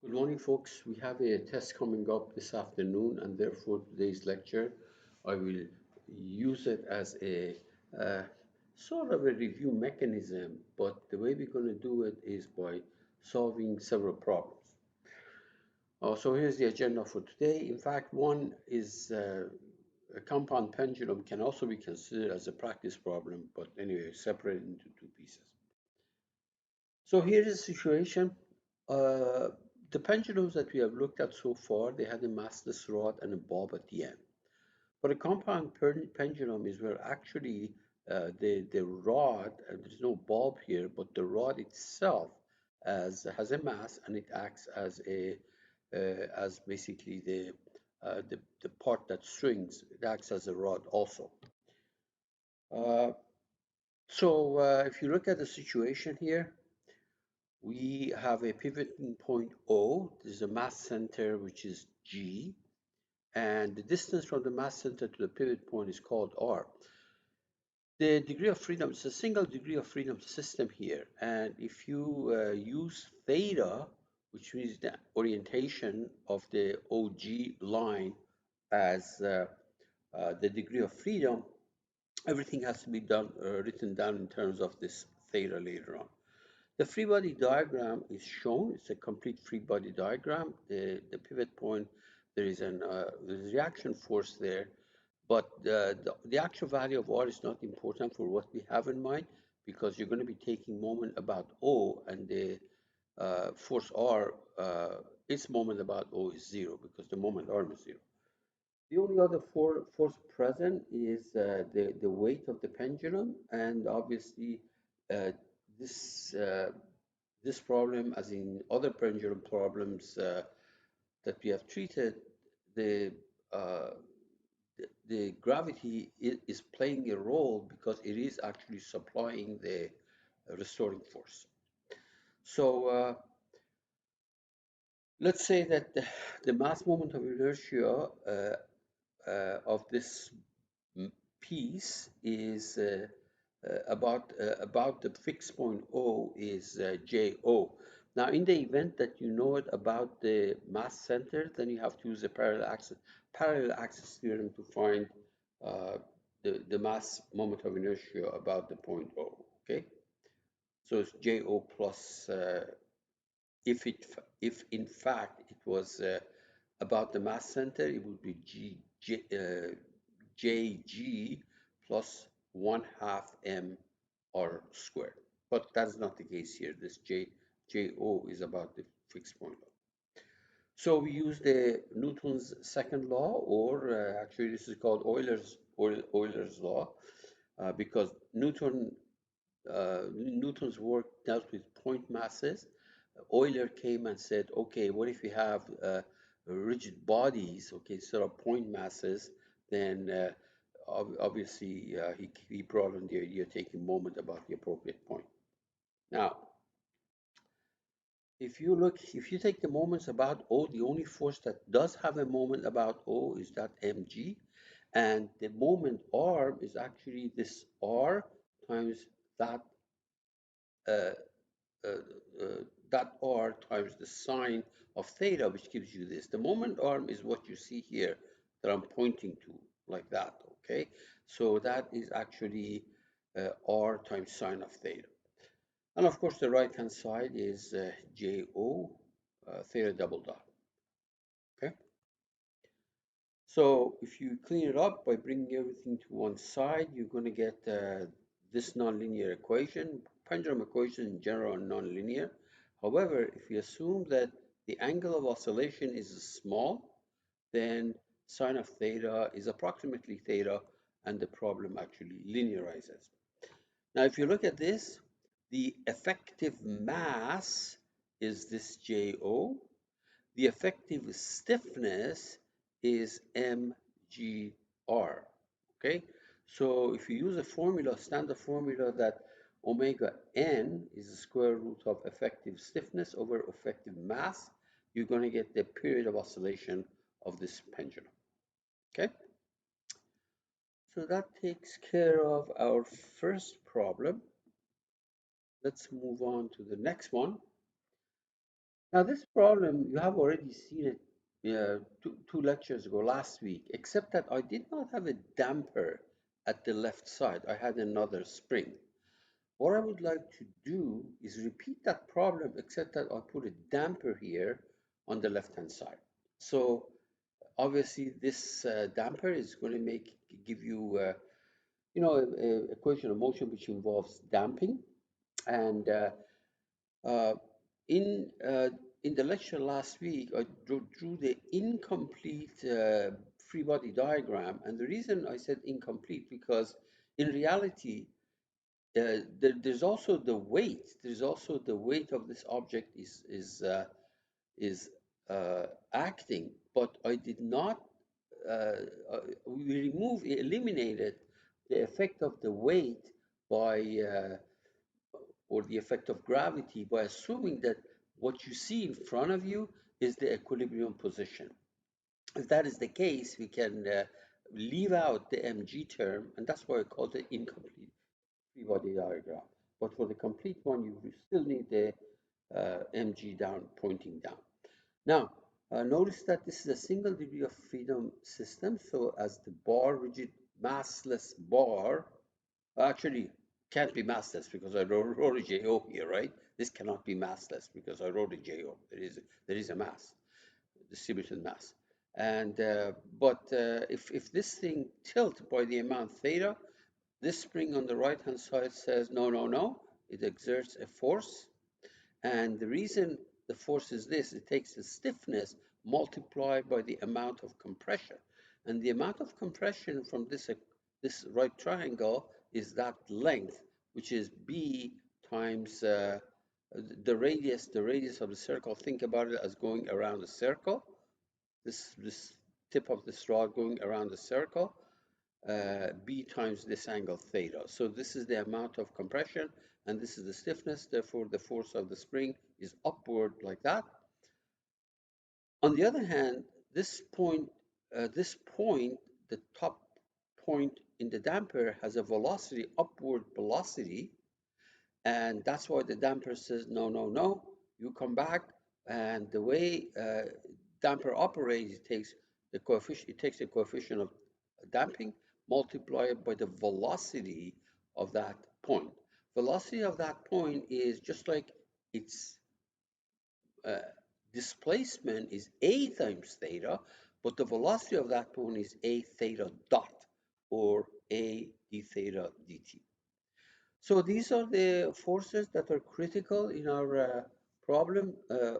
Good morning, folks. We have a test coming up this afternoon, and therefore today's lecture, I will use it as a sort of a review mechanism, but the way we're going to do it is by solving several problems. So here's the agenda for today. In fact, one is a compound pendulum can also be considered as a practice problem, but anyway, separated into two pieces. So here's the situation. Uh, the pendulums that we have looked at so far, they had a massless rod and a bulb at the end. But a compound pendulum is where actually the rod, there's no bulb here, but the rod itself has a mass and it acts as as basically the part that strings. It acts as a rod also. Uh, if you look at the situation here, we have a pivoting point O. There's a mass center, which is G, and the distance from the mass center to the pivot point is called R. The degree of freedom is a single degree of freedom system here, and if you use theta, which means the orientation of the OG line as the degree of freedom, everything has to be done written down in terms of this theta later on. The free body diagram is shown. It's a complete free body diagram. The pivot point, there is there's reaction force there, but the actual value of R is not important for what we have in mind, because you're going to be taking moment about O, and the force R, its moment about O is zero because the moment arm is zero. The only other force present is the weight of the pendulum, and obviously uh, this this problem, as in other pendulum problems that we have treated, the uh, the gravity is playing a role because it is actually supplying the restoring force. So let's say that the mass moment of inertia of this piece is about the fixed point O is JO. Now, in the event that you know it about the mass center, then you have to use the parallel axis theorem to find uh, the mass moment of inertia about the point O. Okay, so it's JO plus if in fact it was about the mass center, it would be JG plus 1/2 m r squared. But that's not the case here. This JO is about the fixed point. So we use the Newton's second law, or actually this is called Euler's law, because Newton's work dealt with point masses. Euler came and said, okay, what if we have rigid bodies, okay, instead of point masses, then obviously he brought in the idea of taking moment about the appropriate point. Now, if you take the moments about O, the only force that does have a moment about O is that mg, and the moment R is actually this R times that uh, uh, that R times the sine of theta, which gives you this. The moment arm is what you see here that I'm pointing to, like that, okay? So that is actually R times sine of theta. And of course, the right-hand side is JO, theta double dot, okay? So if you clean it up by bringing everything to one side, you're going to get this nonlinear equation. Pendulum equations in general are nonlinear. However, if you assume that the angle of oscillation is small, then sine of theta is approximately theta, and the problem actually linearizes. Now, if you look at this, the effective mass is this JO. The effective stiffness is mgr. Okay, so if you use a formula, standard formula, that omega n is the square root of effective stiffness over effective mass, you're going to get the period of oscillation of this pendulum. Okay, so that takes care of our first problem. Let's move on to the next one. Now, this problem, you have already seen it two lectures ago last week, except that I did not have a damper at the left side. I had another spring. What I would like to do is repeat that problem, except that I put a damper here on the left-hand side. So obviously, this damper is going to give you, a equation of motion which involves damping. And uh, in uh, in the lecture last week, I drew the incomplete free body diagram, and the reason I said incomplete because in reality, there's also the weight. There's also the weight of this object is acting, but I did not. Eliminated the effect of the weight by or the effect of gravity by assuming that what you see in front of you is the equilibrium position. If that is the case, we can leave out the mg term, and that's why I called it incomplete free body diagram. But for the complete one, you still need the mg down, pointing down. Now, notice that this is a single degree of freedom system. So as the bar, rigid massless bar, actually can't be massless because I wrote a JO here, right? This cannot be massless because I wrote a JO. There is a mass, distributed mass. And if this thing tilts by the amount theta, this spring on the right hand side says no, no, no. It exerts a force, and the reason the force is this, it takes the stiffness multiplied by the amount of compression. And the amount of compression from this right triangle is that length, which is B times the radius of the circle. Think about it as going around a circle. This tip of this rod going around the circle. B times this angle theta. So this is the amount of compression, and this is the stiffness. Therefore, the force of the spring is upward like that. On the other hand, this point, the top point in the damper has a velocity, upward velocity, and that's why the damper says no, no, no. You come back, and the way damper operates, it takes the coefficient of damping multiplied by the velocity of that point. Velocity of that point is just like its uh, displacement is a times theta, but the velocity of that point is a theta dot, or a d theta dt. So these are the forces that are critical in our problem.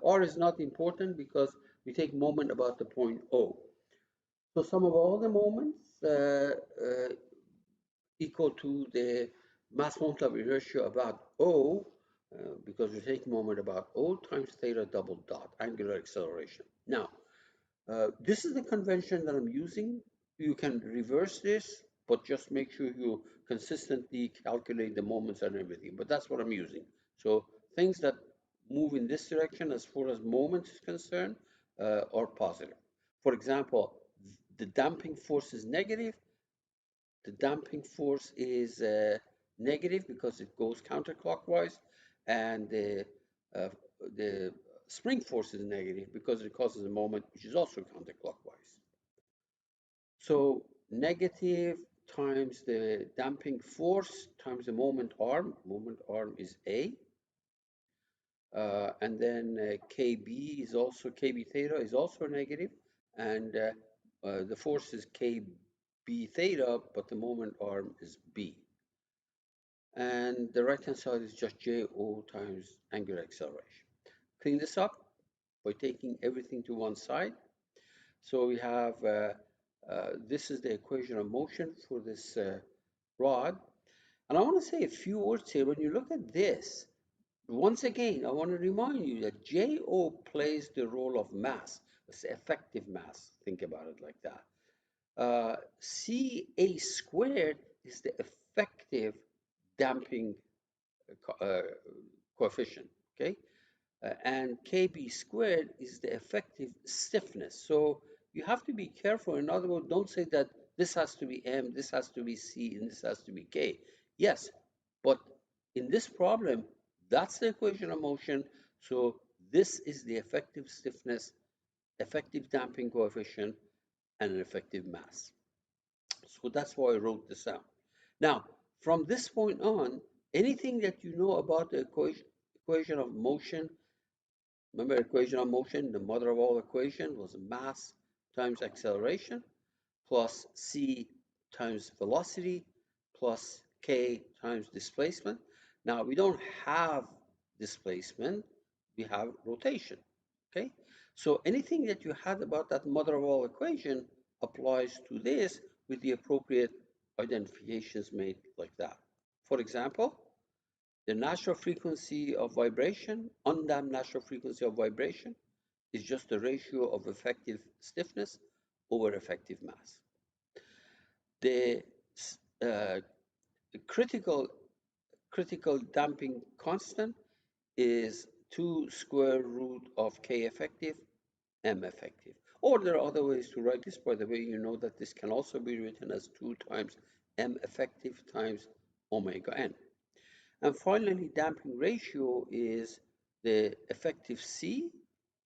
R is not important because we take moment about the point O. So sum of all the moments equal to the mass moment of inertia about O, because we take moment about O times theta double dot, angular acceleration. Now, this is the convention that I'm using. You can reverse this, but just make sure you consistently calculate the moments and everything. But that's what I'm using. So things that move in this direction as far as moment is concerned are positive. For example, the damping force is negative. The damping force is negative because it goes counterclockwise, and uh, the spring force is negative because it causes a moment which is also counterclockwise. So negative times the damping force times the moment arm is A, and then KB is also, KB theta is also negative, and the force is KB theta, but the moment arm is B. And the right-hand side is just JO times angular acceleration. Clean this up by taking everything to one side. So we have, this is the equation of motion for this rod. And I want to say a few words here. When you look at this, once again, I want to remind you that JO plays the role of mass. It's effective mass. Think about it like that. CA squared is the effective damping uh, coefficient, okay? And KB squared is the effective stiffness. So you have to be careful. In other words, don't say that this has to be M, this has to be C, and this has to be K. Yes, but in this problem, that's the equation of motion. So This is the effective stiffness, effective damping coefficient, and an effective mass. So that's why I wrote this out. Now, from this point on, anything that you know about the equation of motion, remember equation of motion, the mother of all equation was mass times acceleration plus c times velocity plus k times displacement. Now, we don't have displacement, we have rotation, okay? So anything that you had about that mother of all equation applies to this with the appropriate identifications made like that. For example, the natural frequency of vibration, undamped natural frequency of vibration, is just the ratio of effective stiffness over effective mass. The uh, critical damping constant is 2 square root of K effective, M effective. Or there are other ways to write this. By the way, you know that this can also be written as 2 times M effective times omega n. And finally, damping ratio is the effective C,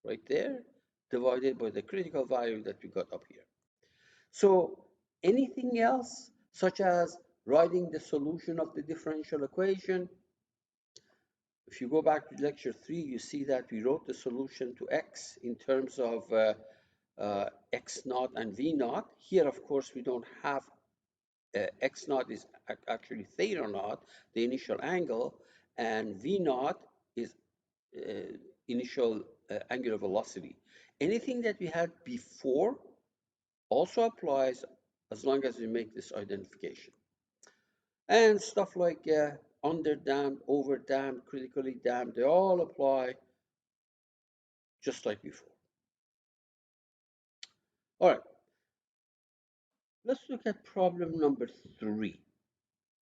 right there, divided by the critical value that we got up here. So anything else, such as writing the solution of the differential equation, if you go back to lecture 3, you see that we wrote the solution to x in terms of x naught and v naught. Here, of course, we don't have x naught is actually theta naught, the initial angle, and v naught is initial angular velocity. Anything that we had before also applies as long as we make this identification. And stuff like underdamped, overdamped, critically damped, they all apply just like before. All right, let's look at problem number 3.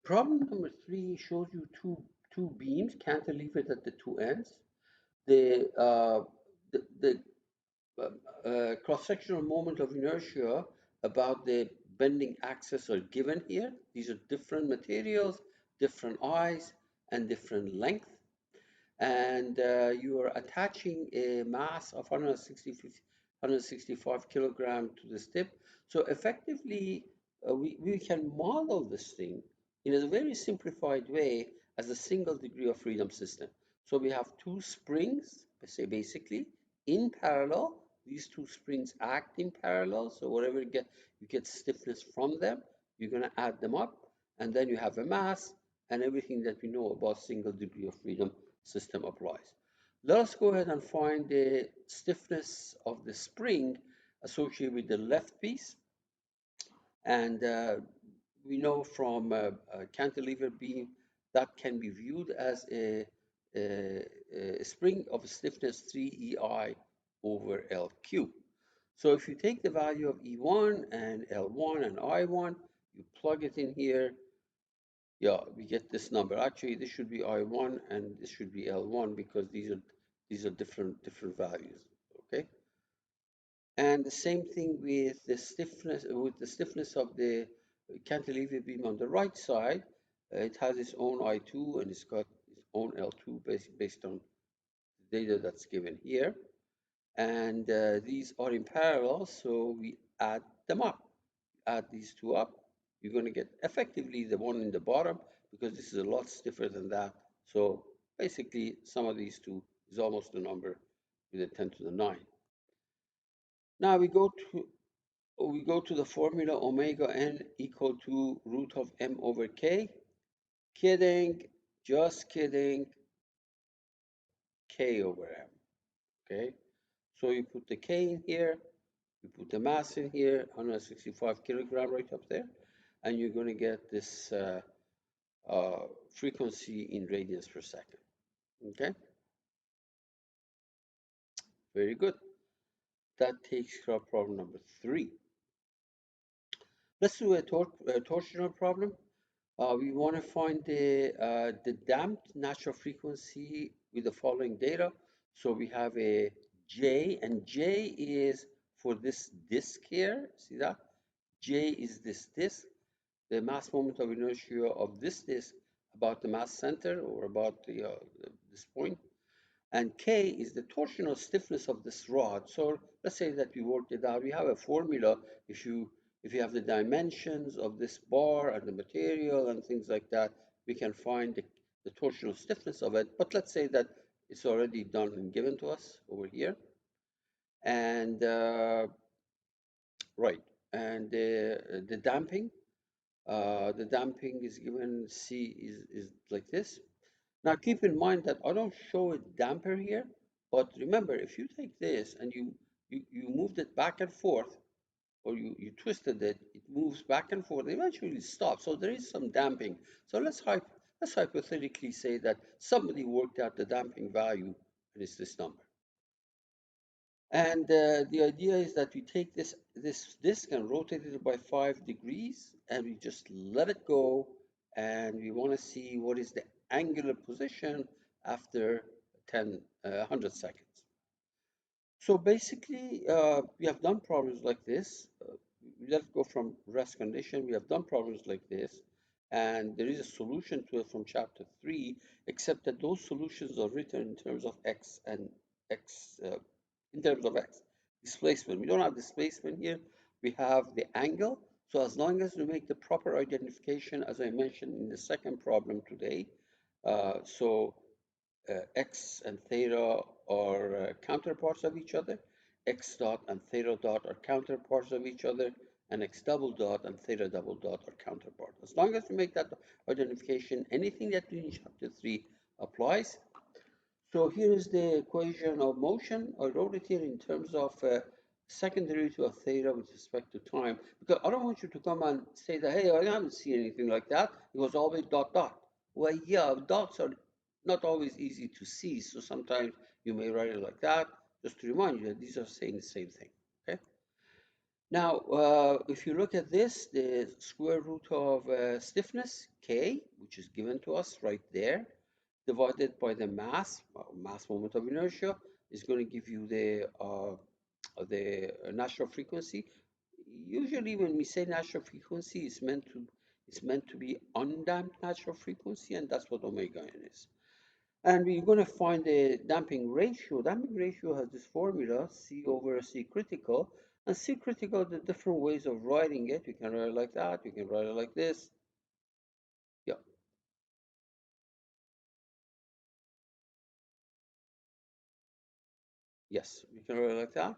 Problem number 3 shows you two beams cantilevered at the two ends. The cross-sectional moment of inertia about the bending axis are given here. These are different materials, different eyes, and different length. And you are attaching a mass of 165 kilogram to this tip. So effectively, we can model this thing in a very simplified way as a single degree of freedom system. So we have two springs, say basically, in parallel. These two springs act in parallel. So whatever you get stiffness from them, you're going to add them up. And then you have a mass and everything that we know about single degree of freedom system applies. Let us go ahead and find the stiffness of the spring associated with the left piece. And we know from a cantilever beam that can be viewed as a spring of stiffness 3EI over LQ. So if you take the value of E1 and L1 and I1, you plug it in here, yeah, we get this number. Actually, this should be I1 and this should be L1 because these are different values. Okay. And the same thing with the stiffness of the cantilever beam on the right side. It has its own I2 and it's got its own L2 based on the data that's given here. And these are in parallel, so we add them up. Add these two up, you're going to get effectively the one in the bottom because this is a lot stiffer than that. So basically, sum of these two is almost a number with a 10 to the 9. Now we go to the formula omega n equal to root of m over k. Kidding, just kidding, k over m. Okay, so you put the k in here, you put the mass in here, 165 kilogram right up there, and you're going to get this frequency in radians per second. Okay, very good. That takes care of problem number 3. Let's do a torsional problem. We want to find the damped natural frequency with the following data. So we have a J, and J is for this disk here. See that? J is this disk, the mass moment of inertia of this disk about the mass center or about this point. And K is the torsional stiffness of this rod. So let's say that we worked it out. We have a formula. If you if you have the dimensions of this bar and the material and things like that, we can find the torsional stiffness of it. But let's say that it's already done and given to us over here. And right, and the damping is given. C is like this. Now keep in mind that I don't show a damper here, but remember, if you take this and you moved it back and forth, or you twisted it, it moves back and forth, eventually it stops. So there is some damping. So let's hypothetically say that somebody worked out the damping value, and it's this number. And the idea is that we take this disc and rotate it by 5 degrees, and we just let it go, and we want to see what is the angular position after 100 seconds. So basically, we have done problems like this. Let's go from rest condition. We have done problems like this, and there is a solution to it from chapter 3, except that those solutions are written in terms of x and x, in terms of x. Displacement. We don't have displacement here. We have the angle. So as long as we make the proper identification, as I mentioned in the second problem today, so x and theta are counterparts of each other. X dot and theta dot are counterparts of each other, and x double dot and theta double dot are counterparts. As long as we make that identification, anything that we in chapter 3 applies. So here is the equation of motion. I wrote it here in terms of second derivative of theta with respect to time, because I don't want you to come and say that, hey, I haven't seen anything like that. It was always dot dot. Well, yeah, dots are not always easy to see, so sometimes you may write it like that, just to remind you that these are saying the same thing, okay? Now, if you look at this, the square root of stiffness, K, which is given to us right there, divided by the mass, mass moment of inertia, is going to give you the natural frequency. Usually, when we say natural frequency, it's meant to be undamped natural frequency, and that's what omega n is. And we're going to find the damping ratio. Damping ratio has this formula, C over C critical. And C critical, the different ways of writing it. You can write it like that. You can write it like this. Yeah, yes, you can write it like that.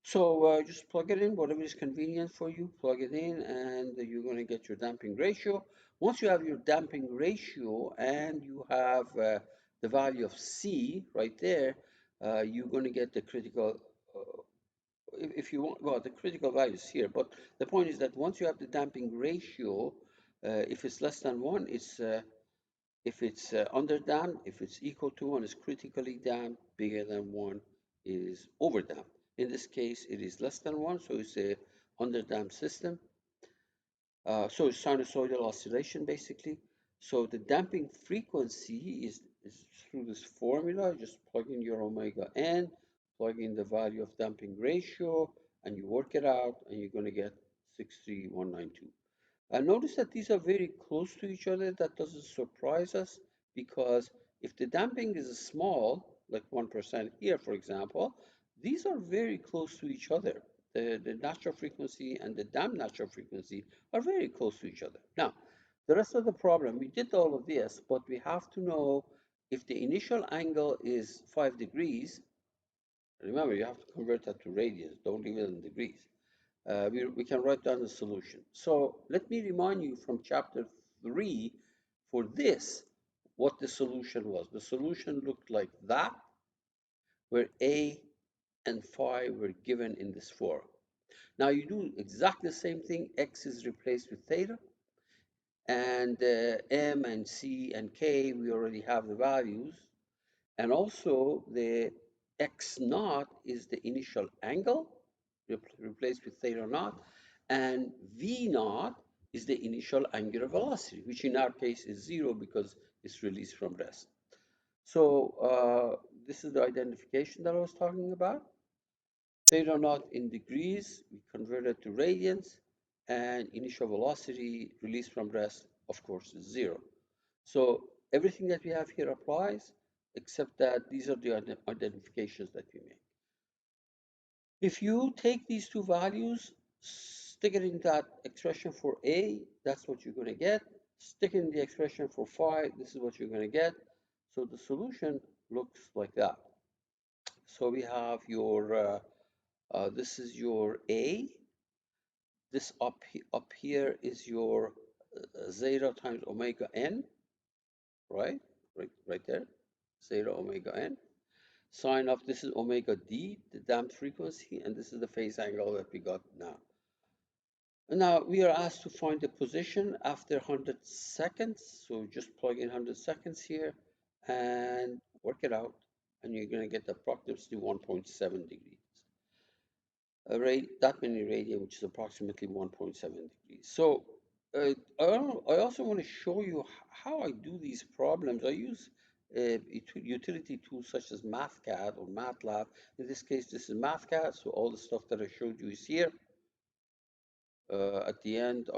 So just plug it in, whatever is convenient for you, plug it in, and you're going to get your damping ratio. Once you have your damping ratio and you have the value of C right there, you're going to get the critical, if you want, well, the critical value is here, but the point is that once you have the damping ratio, if it's less than 1, if it's underdamped, if it's equal to 1, is critically damped, bigger than 1 is overdamped. In this case, it is less than 1, so it's a underdamped system. So it's sinusoidal oscillation, basically. So the damping frequency is through this formula. Just plug in your omega n, plug in the value of damping ratio, and you work it out, and you're going to get 63192. Notice that these are very close to each other. That doesn't surprise us, because if the damping is small, like 1% here, for example, these are very close to each other. The natural frequency and the damped natural frequency are very close to each other. Now, the rest of the problem, we did all of this, but we have to know if the initial angle is 5 degrees. Remember, you have to convert that to radians. Don't leave it in degrees. We can write down the solution. So let me remind you from chapter 3 for this, what the solution was. The solution looked like that, where A and phi were given in this form. Now you do exactly the same thing. X is replaced with theta, and M and C and K, we already have the values. And also the x naught is the initial angle, replaced with theta naught, and v naught is the initial angular velocity, which in our case is 0 because it's released from rest. So this is the identification that I was talking about. Theta naught in degrees, we convert it to radians, and initial velocity released from rest, of course, is 0. So everything that we have here applies, except that these are the identifications that we make. If you take these two values, stick it in that expression for A, that's what you're going to get. Stick in the expression for phi, this is what you're going to get. So the solution looks like that. So we have your, this is your A. This up here is your zeta times omega n, right? Right there, zeta omega n. Sine of this is omega d, the damped frequency, and this is the phase angle that we got now. And now we are asked to find the position after 100 seconds. So just plug in 100 seconds here and work it out. And you're going to get approximately 1.7 degrees. That many radian, which is approximately 1.7 degrees. So I also want to show you how I do these problems. I use utility tools such as MathCAD or MATLAB. In this case, this is MathCAD, so all the stuff that I showed you is here. At the end,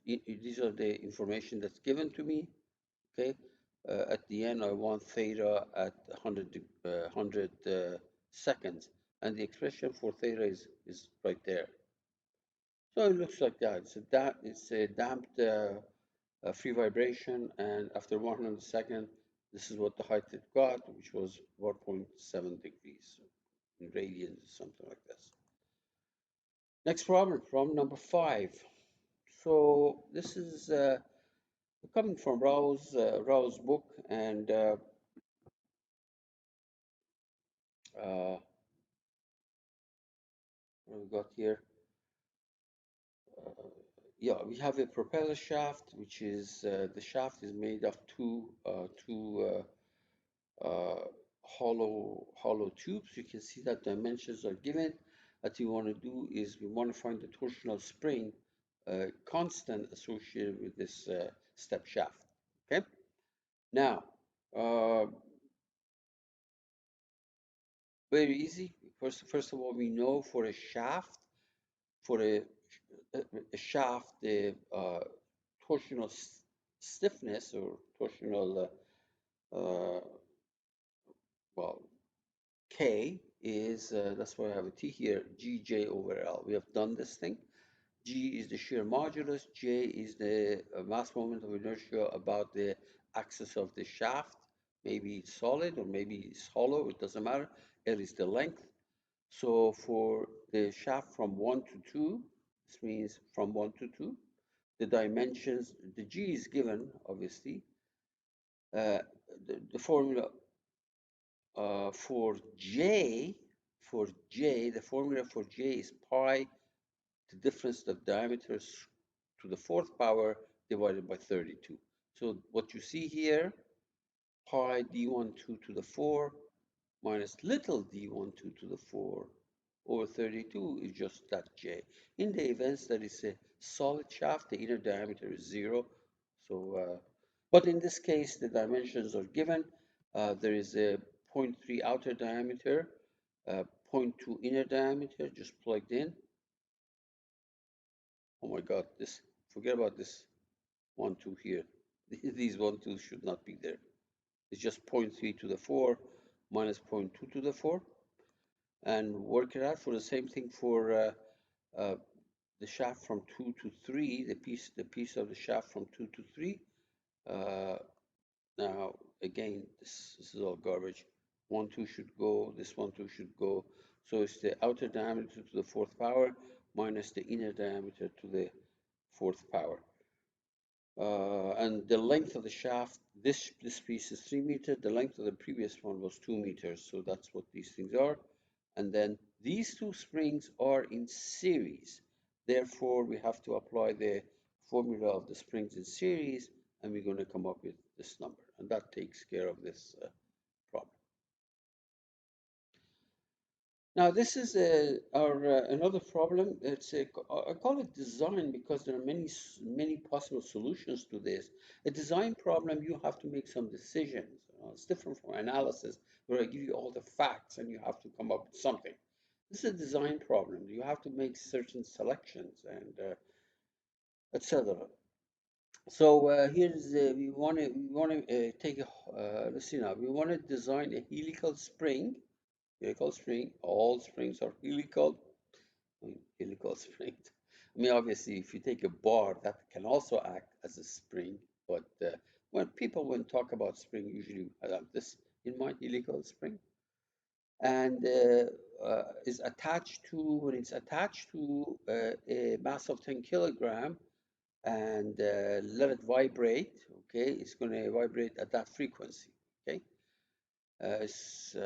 these are the information that's given to me, okay? At the end, I want theta at 100 seconds, and the expression for theta is right there. So it looks like that. It's a damped free vibration, and after 100 seconds, this is what the height it got, which was 1.7 degrees in radians, something like this. Next problem number 5. So this is coming from Rao's book, and what we got here? Uh, yeah, we have a propeller shaft, which is the shaft is made of two hollow tubes. You can see that dimensions are given. What we want to do is we want to find the torsional spring constant associated with this step shaft. Okay. Now, uh, very easy. First of all, we know for a shaft, for a shaft, the torsional stiffness or torsional, well, K is, that's why I have a T here, GJ over L. We have done this thing. G is the shear modulus, J is the mass moment of inertia about the axis of the shaft. Maybe it's solid or maybe it's hollow, it doesn't matter. L is the length. So for the shaft from 1 to 2, this means from 1 to 2, the dimensions, the G is given, obviously. The formula for J, the formula for J is pi, the difference of diameters to the fourth power divided by 32. So what you see here, pi d12 to the 4 minus little d12 to the 4 over 32 is just that J. In the events that it's a solid shaft, the inner diameter is 0. So, but in this case, the dimensions are given. There is a 0.3 outer diameter, 0.2 inner diameter, just plugged in. Oh my God, forget about this 1, 2 here. These 1, 2 should not be there. It's just 0.3 to the 4 minus 0.2 to the 4. And work it out for the same thing for the shaft from 2 to 3, the piece of the shaft from 2 to 3. Now, again, this is all garbage. 1, 2 should go, this 1, 2 should go. So it's the outer diameter to the fourth power minus the inner diameter to the fourth power. And the length of the shaft, this piece is 3 meters. The length of the previous one was 2 meters. So that's what these things are. And then these two springs are in series. Therefore, we have to apply the formula of the springs in series, and we're going to come up with this number. And that takes care of this problem. Now, this is another problem. I call it design because there are many possible solutions to this. A design problem, you have to make some decisions. It's different from analysis, where I give you all the facts and you have to come up with something. This is a design problem. You have to make certain selections and etc. So here's we want to take a let's see now. We want to design a helical spring. Helical spring. All springs are helical. I mean, helical springs. I mean, obviously, if you take a bar, that can also act as a spring. But when talk about spring, usually I have this in mind, helical spring, and is attached to when it's attached to a mass of 10 kilogram and let it vibrate, okay, it's going to vibrate at that frequency, okay. It's,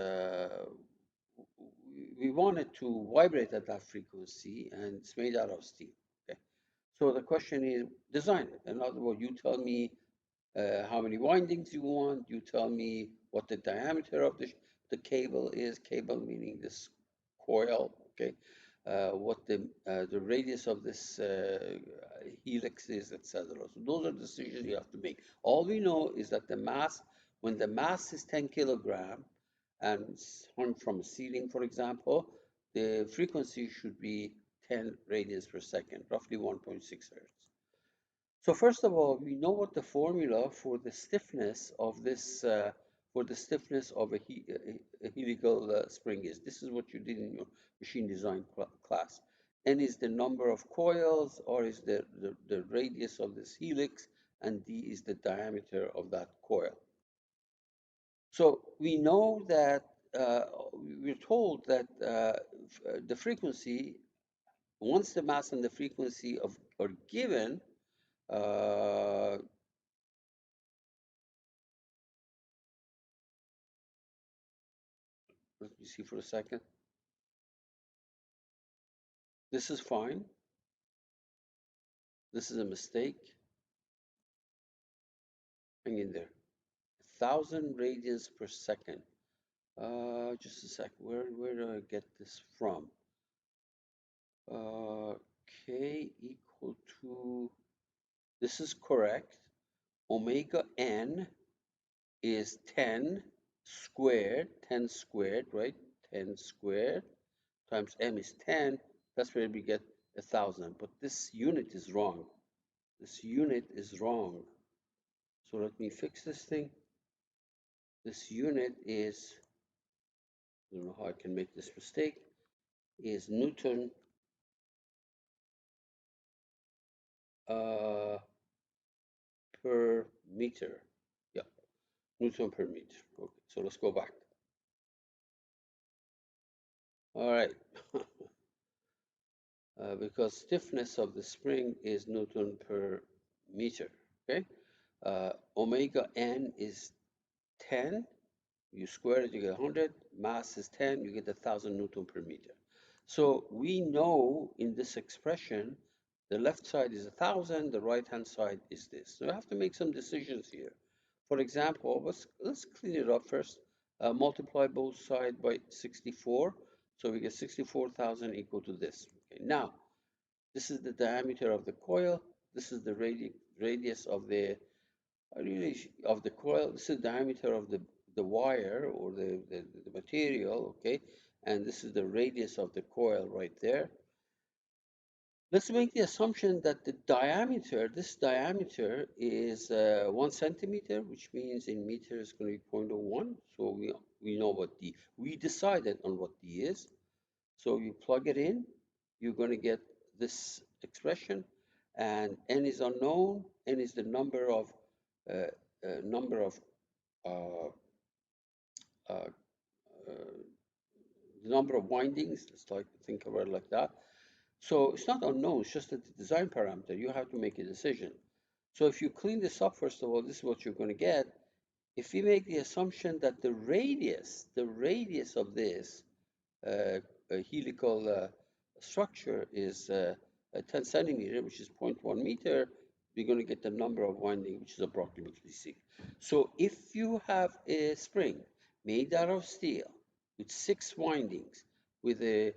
we want it to vibrate at that frequency, and it's made out of steel, okay. So the question is design it. In other words, you tell me how many windings you want. You tell me what the diameter of the cable is, cable meaning this coil, okay? What the radius of this helix is, etc. So those are decisions you have to make. All we know is that the mass, when the mass is 10 kilogram and it's hung from a ceiling, for example, the frequency should be 10 radians per second, roughly 1.6 hertz. So first of all, we know what the formula for the stiffness of this, for the stiffness of a helical spring is. This is what you did in your machine design class. N is the number of coils, R is the radius of this helix, and D is the diameter of that coil. So we know that we're told that the frequency, once the mass and the frequency are given, uh, let me see for a second. This is fine. This is a mistake. Hang in there. 1,000 radians per second. Just a sec. Where do I get this from? K equal to, this is correct. Omega n is 10 squared, 10 squared, right? 10 squared times m is 10. That's where we get 1,000. But this unit is wrong. This unit is wrong. So let me fix this thing. This unit is, I don't know how I can make this mistake, is Newton uh, per meter. Yeah, Newton per meter. Okay, so let's go back. All right, because stiffness of the spring is Newton per meter. Okay, omega n is 10. You square it, you get 100. Mass is 10, you get 1,000 Newton per meter. So we know in this expression, the left side is 1,000, the right-hand side is this. So we have to make some decisions here. For example, let's clean it up first. Multiply both sides by 64. So we get 64,000 equal to this. Okay, now, this is the diameter of the coil. This is the radius of the of the coil. This is the diameter of the wire or the material, okay? And this is the radius of the coil right there. Let's make the assumption that the diameter, this diameter is 1 centimeter, which means in meters it's going to be 0.01. So we know what D, we decided on what D is. So you plug it in, you're going to get this expression, and N is unknown. N is the uh, number of uh, uh, uh, the number of windings. Let's like think about it like that. So it's not unknown. It's just a design parameter. You have to make a decision. So if you clean this up, first of all, this is what you're going to get. If we make the assumption that the radius of this helical structure is 10 centimeter, which is 0.1 meter, we're going to get the number of windings, which is approximately 6. So if you have a spring made out of steel with 6 windings, with a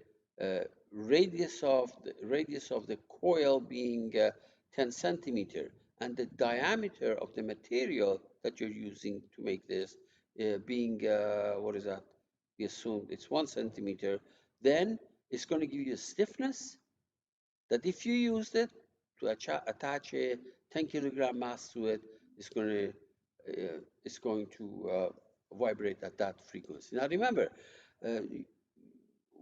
radius of the coil being 10 centimeter, and the diameter of the material that you're using to make this being what is that? We assume it's 1 centimeter, then it's going to give you a stiffness that if you used it to attach a 10 kilogram mass to it, it's going to vibrate at that frequency. Now remember, uh,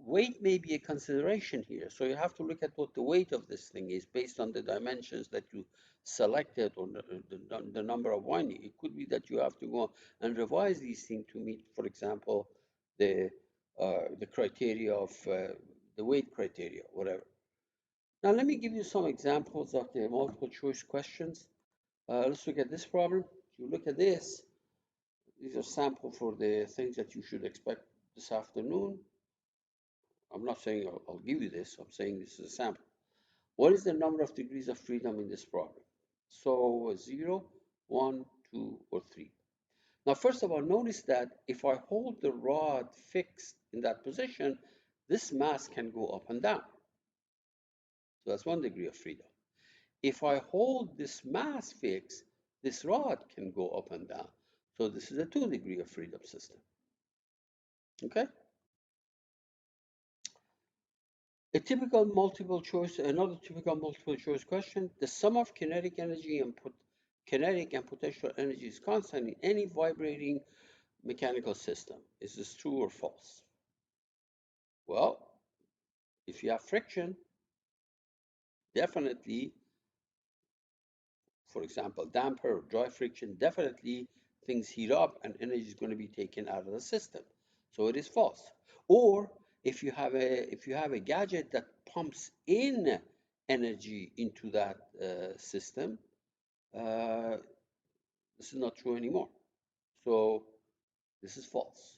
weight may be a consideration here. So you have to look at what the weight of this thing is based on the dimensions that you selected or the number of winding. It could be that you have to go and revise these things to meet, for example, the the criteria of the weight criteria, whatever. Now let me give you some examples of the multiple choice questions. Let's look at this problem. If you look at this, these are sample for the things that you should expect this afternoon. I'm not saying I'll give you this, I'm saying this is a sample. What is the number of degrees of freedom in this problem? So 0, 1, 2, or 3. Now, first of all, notice that if I hold the rod fixed in that position, this mass can go up and down. So that's 1 degree of freedom. If I hold this mass fixed, this rod can go up and down. So this is a 2 degree of freedom system. Okay? Another typical multiple choice question, the sum of kinetic energy and kinetic and potential energy is constant in any vibrating mechanical system. Is this true or false? Well, if you have friction, definitely, for example, damper or dry friction, definitely things heat up and energy is going to be taken out of the system. So it is false. Or if you have a gadget that pumps in energy into that system, uh, this is not true anymore. So this is false.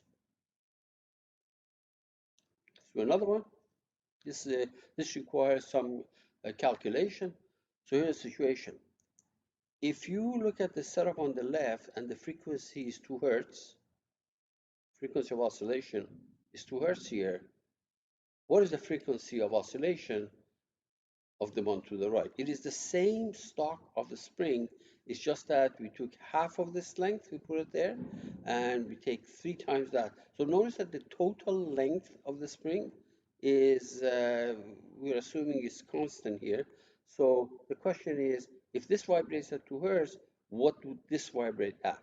So another one, this this requires some calculation. So here's the situation. If you look at the setup on the left and the frequency is 2 hertz, frequency of oscillation is 2 hertz here, what is the frequency of oscillation of the one to the right? It is the same stock of the spring. It's just that we took half of this length, we put it there, and we take 3 times that. So notice that the total length of the spring is, we're assuming is constant here. So the question is, if this vibrates at 2 hertz, what would this vibrate at?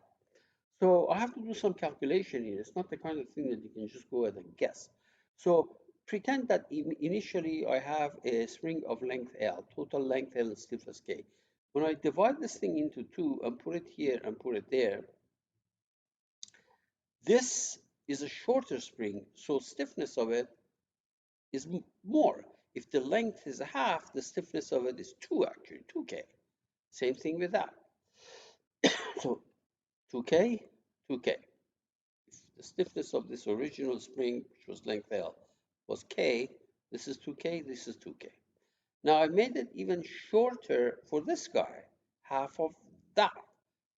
So I have to do some calculation here. It's not the kind of thing that you can just go ahead and guess. So pretend that initially I have a spring of length L, total length L and stiffness K. When I divide this thing into 2 and put it here and put it there, this is a shorter spring, so stiffness of it is more. If the length is a half, the stiffness of it is 2 actually, 2K. Same thing with that. So 2K, 2K. The stiffness of this original spring, which was length L, was K. This is 2K, this is 2K. Now I made it even shorter for this guy, half of that.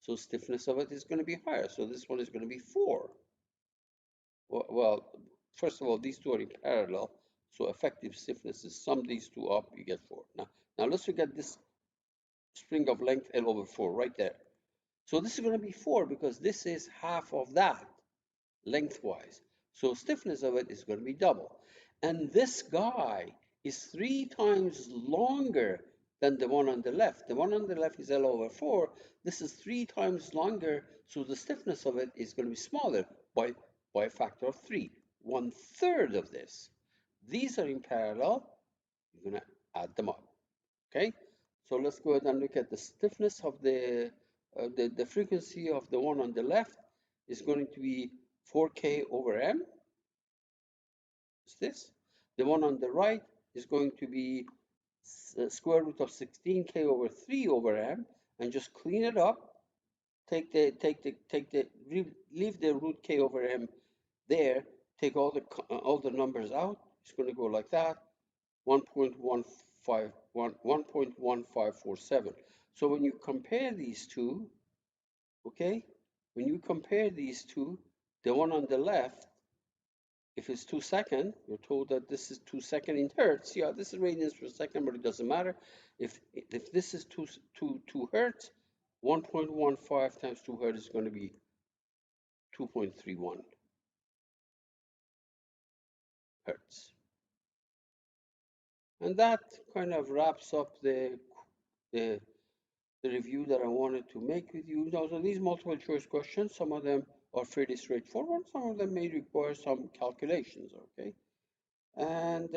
So stiffness of it is going to be higher. So this one is going to be 4. Well, first of all, these two are in parallel. So effective stiffness is sum these two up, you get 4. Now let's look at this spring of length L over 4 right there. So this is going to be 4 because this is half of that lengthwise. So stiffness of it is going to be double. And this guy is 3 times longer than the one on the left. The one on the left is L over 4. This is 3 times longer, so the stiffness of it is going to be smaller by a factor of 3. 1/3 of this. These are in parallel. You're going to add them up. Okay? So let's go ahead and look at the stiffness of the frequency of the one on the left is going to be 4K over M. Is this? The one on the right is going to be square root of 16K over 3 over M, and just clean it up. Leave the root K over M there. Take all the numbers out. It's going to go like that. 1.1547. So when you compare these two, okay, when you compare these two, the one on the left, if it's 2 seconds, you're told that this is 2 seconds in hertz. Yeah, this is radians per second, but it doesn't matter. If this is 2 hertz, 1.15 times 2 hertz is going to be 2.31 hertz. And that kind of wraps up the the review that I wanted to make with you. Now, so these multiple choice questions, some of them are fairly straightforward, some of them may require some calculations, okay? And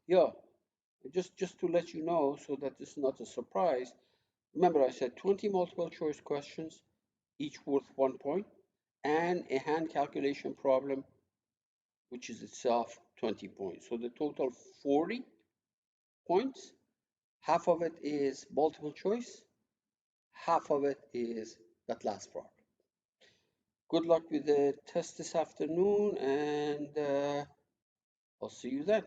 yeah, just to let you know so that this is not a surprise, remember I said 20 multiple choice questions, each worth 1 point, and a hand calculation problem, which is itself 20 points. So the total 40 points, half of it is multiple choice, half of it is that last problem. Good luck with the test this afternoon, and I'll see you then.